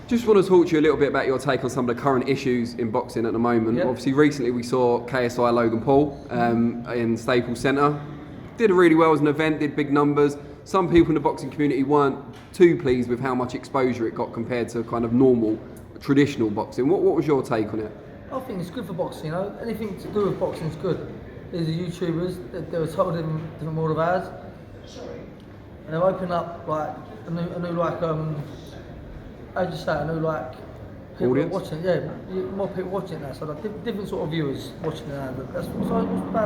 Just want to talk to you a little bit about your take on some of the current issues in boxing at the moment. Yep. Obviously, recently we saw KSI Logan Paul in Staples Centre. Did really well as an event, did big numbers. Some people in the boxing community weren't too pleased with how much exposure it got compared to kind of normal, traditional boxing. What was your take on it? I think it's good for boxing, you know. Anything to do with boxing is good. These are YouTubers, they were told in different world of ads. And they've opened up like a new like how do you say, a new like people audience? Watching, more people watching it now. So like different sort of viewers watching it now. But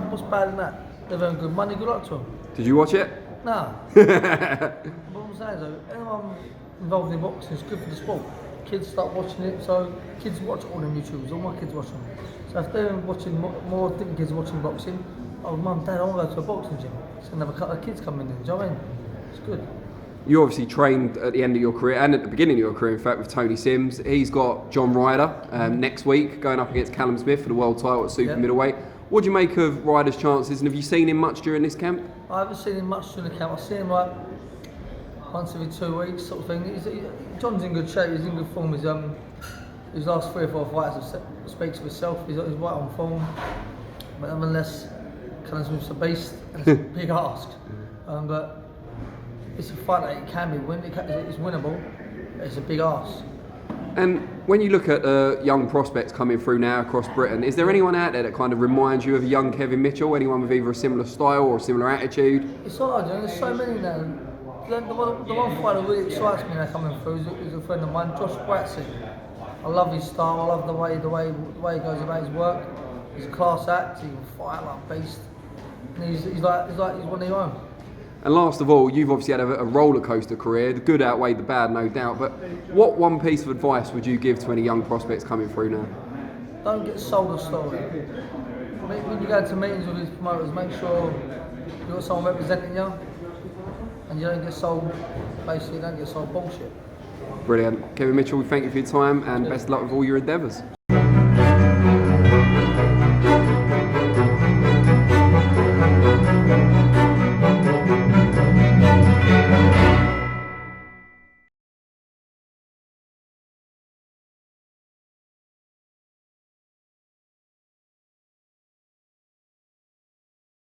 what's bad in that? They've earned good money, good luck to them. Did you watch it? Nah. What I'm saying though, anyone involved in boxing is good for the sport. Kids start watching it, so kids watch all them YouTubers, all my kids watch them. So if they're watching more different kids watching boxing, oh mum, dad, I want to go to a boxing gym. It's going to have a couple of kids coming in, do you know what I mean? It's good. You obviously trained at the end of your career and at the beginning of your career, in fact, with Tony Sims. He's got John Ryder next week going up against Callum Smith for the world title at super middleweight. What do you make of Ryder's chances, and have you seen him much during this camp? I haven't seen him much during the camp. I've seen him like once every 2 weeks, sort of thing. John's in good shape. He's in good form. His last 3 or 4 fights speaks for itself. He's right on form. But nonetheless, Callum Smith's a beast, and it's a big ask. But it's a fight that it can be win. It's winnable. But it's a big ask. And when you look at young prospects coming through now across Britain, is there anyone out there that kind of reminds you of a young Kevin Mitchell? Anyone with either a similar style or a similar attitude? It's all right, there's so many now. The one fight that really excites me now coming through is a friend of mine, Josh Bratsy. I love his style. I love the way he goes about his work. He's a class act. He can fight like a beast. And he's one of your own. And last of all, you've obviously had a roller coaster career. The good outweighed the bad, no doubt. But what one piece of advice would you give to any young prospects coming through now? Don't get sold a story. When you go to meetings with these promoters, make sure you've got someone representing you, and you don't get sold. Basically, don't get sold bullshit. Brilliant. Kevin Mitchell, we thank you for your time and best of luck with all your endeavours.